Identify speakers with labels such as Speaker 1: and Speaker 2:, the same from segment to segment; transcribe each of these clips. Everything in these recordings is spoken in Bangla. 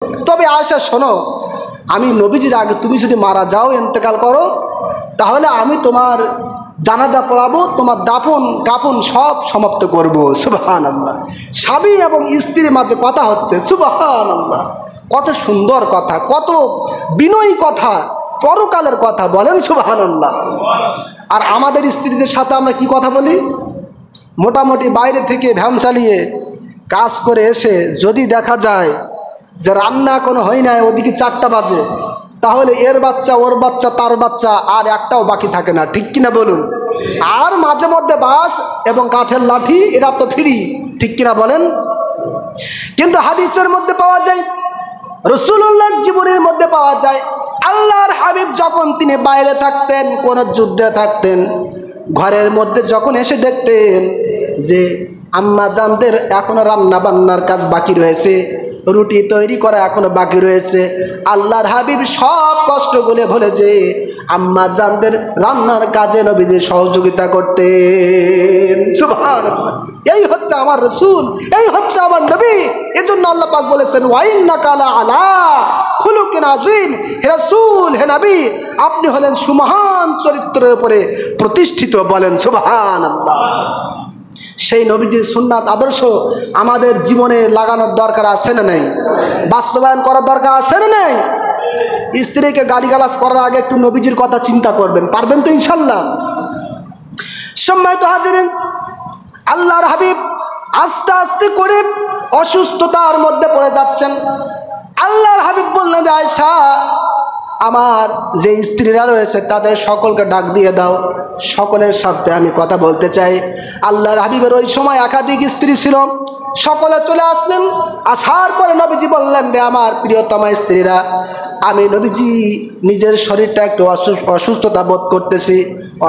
Speaker 1: তবে আয়েশা শোনো, আমি নবীজির আগে তুমি যদি মারা যাও, ইন্তেকাল করো, তাহলে আমি তোমার জানাজা পড়াবো, তোমার দাফন কাফন সব সমাপ্ত করব। সুবহানাল্লাহ। স্বামী এবং স্ত্রীর মাঝে কথা হচ্ছে, সুবহানাল্লাহ। কত সুন্দর কথা, কত বিনয়ী কথা, পরকালের কথা, বলেন সুবহানাল্লাহ। আর আমাদের স্ত্রীদের সাথে আমরা কি কথা বলি? মোটামুটি বাইরে থেকে ভ্যান চালিয়ে কাজ করে এসে যদি দেখা যায় যে রান্না কোনো হয় নাই, ওদিকে 4টা বাজে, তাহলে এর বাচ্চা, ওর বাচ্চা, তার বাচ্চা, আর একটাও বাকি থাকে না, ঠিক কিনা বলুন? আর মাঝে মধ্যে বাস এবং কাঠের লাঠি, এরা তো ফ্রি, ঠিক কিনা বলেন? কিন্তু হাদিসের মধ্যে পাওয়া যায়, রাসূলুল্লাহর জীবনের মধ্যে পাওয়া যায়, আল্লাহর হাবিব যখন তিনি বাইরে থাকতেন, কোন যুদ্ধে থাকতেন, ঘরের মধ্যে যখন এসে দেখতেন যে আম্মা জানদের এখনো রান্না বান্নার কাজ বাকি রয়েছে, রুটি তৈরি করা এখনো বাকি রয়েছে, আল্লাহর হাবিব সব কষ্টগুলো ভুলে যে আম্মা জানদের রান্নার কাজে নবীজির সহযোগিতা করতেন। সুবহানাল্লাহ। এই হচ্ছে আমার রাসূল, এই হচ্ছে আমার নবী। এজন্য আল্লাহ পাক বলেছেন, ওয়া ইন্নাকা আলা খুলুকিন আযীম। হে রাসূল, হে নবী, আপনি হলেন সুমহান চরিত্রের উপরে প্রতিষ্ঠিত, বলেন সুবহানাল্লাহ। সেই নবীজির সুন্নাত আদর্শ আমাদের জীবনে লাগানোর দরকার আছে না নাই? বাস্তবায়ন করার দরকার আছে না নাই? স্ত্রীকে গালিগালাজ করার আগে একটু নবীজির কথা চিন্তা করবেন, পারবেন তো ইনশাল্লাহ? সম্মানিত হাজিরিন, আল্লাহর হাবিব আস্তে আস্তে করে অসুস্থতার মধ্যে পড়ে যাচ্ছেন। আল্লাহর হাবিব বললেন, আয়েশা, আমার যে স্ত্রীরা রয়েছে তাদের সকলকে ডাক দিয়ে দাও, সকলের সাথে আমি কথা বলতে চাই। আল্লাহর হাবিবের ওই সময় একাধিক স্ত্রী ছিল, সকলে চলে আসলেন। আসার পরে নবীজি বললেন, রে আমার প্রিয়তমা স্ত্রীরা, আমি নবীজি নিজের শরীরটা একটু অসুস্থতা বোধ করতেছি,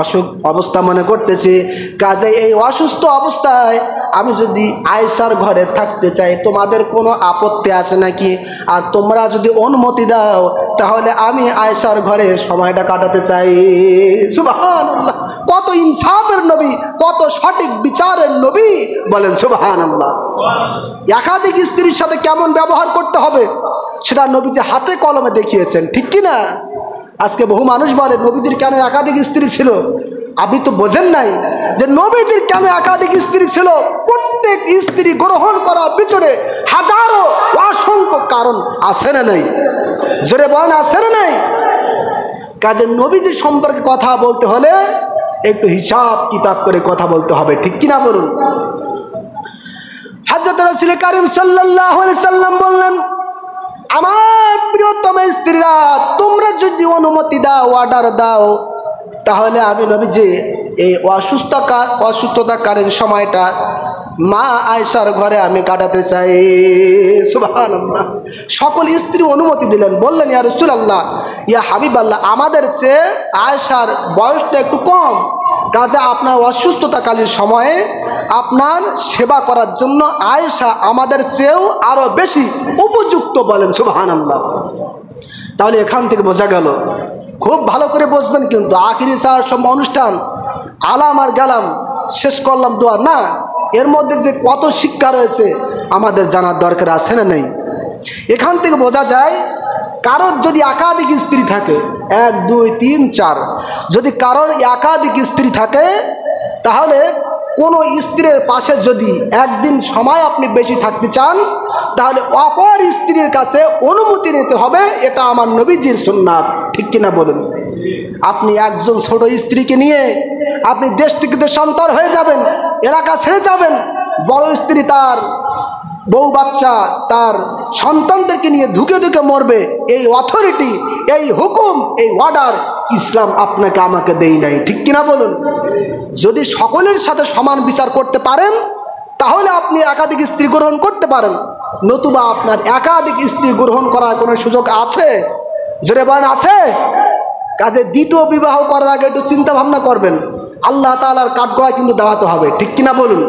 Speaker 1: অসুখ অবস্থা মনে করতেছি, কাজে এই অসুস্থ অবস্থায় আমি যদি আয়েশার ঘরে থাকতে চাই, তোমাদের কোনো আপত্তি আছে নাকি? আর তোমরা যদি অনুমতি দাও তাহলে আমি আয়েশার ঘরে সময়টা কাটাতে চাই। সুবহানাল্লাহ। কত ইনসাফের নবী, কত সঠিক বিচারের নবী, বলেন সুবহানাল্লাহ। একাধিক স্ত্রীর সাথে কেমন ব্যবহার করতে হবে সেটা নবীজি হাতে কলমে দেখিয়েছেন, ঠিক কিনা? আজকে বহু মানুষ বলে নবীজির কেন একাধিক স্ত্রী ছিল? আপনি তো বোঝেন নাই যে নবীজির কেন একাধিক স্ত্রী ছিল। প্রত্যেক স্ত্রী গ্রহণ করার পিছনে হাজারো অসংখ্য কারণ আছে না নাই? জোরে বলেন, আছে না নাই? কাজে নবীজির সম্পর্কে কথা বলতে হলে একটু হিসাব কিতাব করে কথা বলতে হবে, ঠিক কিনা বলুন? হযরত রাসূল কারীম সাল্লাল্লাহু আলাইহি সাল্লাম বললেন, আমার প্রিয়তম স্ত্রীরা, তোমরা যদি অনুমতি দাও, অর্ডার দাও, তাহলে আমি নবীজি এই অসুস্থতাকালীন সময়টা মা আয়েশার ঘরে আমি কাটাতে চাই। সুবহানাল্লাহ। সকল স্ত্রী অনুমতি দিলেন, বললেন, ইয়া রাসূলুল্লাহ, ইয়া হাবিবাল্লাহ, আমাদের চেয়ে আয়েশার বয়সটা একটু কম, কাজে আপনার অসুস্থতাকালীন সময়ে আপনার সেবা করার জন্য আয়েশা আমাদের চেয়েও আরো বেশি উপযুক্ত, বলেন সুবহানাল্লাহ। তাহলে এখান থেকে বোঝা গেল, খুব ভালো করে বুঝবেন কিন্তু, আখিরি সার সব অনুষ্ঠান আলাম আর গেলাম, শেষ করলাম দোয়া না, এর মধ্যে যে কত শিক্ষা রয়েছে আমাদের জানার দরকার আছে না নেই? এখান থেকে বোঝা যায়, কারোর যদি একাধিক স্ত্রী থাকে, 1 2 3 4, যদি কারোর একাধিক স্ত্রী থাকে, তাহলে কোনো স্ত্রীর পাশে যদি একদিন সময় আপনি বেশি থাকতে চান, তাহলে অপর স্ত্রীর কাছে অনুমতি নিতে হবে। এটা আমার নবীজির সুন্নাত, ঠিক কিনা বলুন? আপনি একজন ছোট স্ত্রীকে নিয়ে আপনি দেশ থেকে দেশান্তর হয়ে যাবেন, এলাকা ছেড়ে যাবেন, বড় স্ত্রী তার বউ বাচ্চা তার সন্তানদেরকে নিয়ে ধুকে ধুকে মরবে, এই অথরিটি, এই হুকুম, এই অর্ডার ইসলাম আপনাকে আমাকে দেই নাই, ঠিক কিনা বলুন? যদি সকলের সাথে সমান বিচার করতে পারেন তাহলে আপনি একাধিক স্ত্রী গ্রহণ করতে পারেন, নতুবা আপনার একাধিক স্ত্রী গ্রহণ করার কোনো সুযোগ আছে? জোরে বলেন, আছে? কাজে দ্বিতীয় বিবাহ করার আগে একটু চিন্তা ভাবনা করবেন, আল্লাহ তাআলার কাঠগড়ায় কিন্তু দাঁড়াতে হবে, ঠিক কিনা বলুন?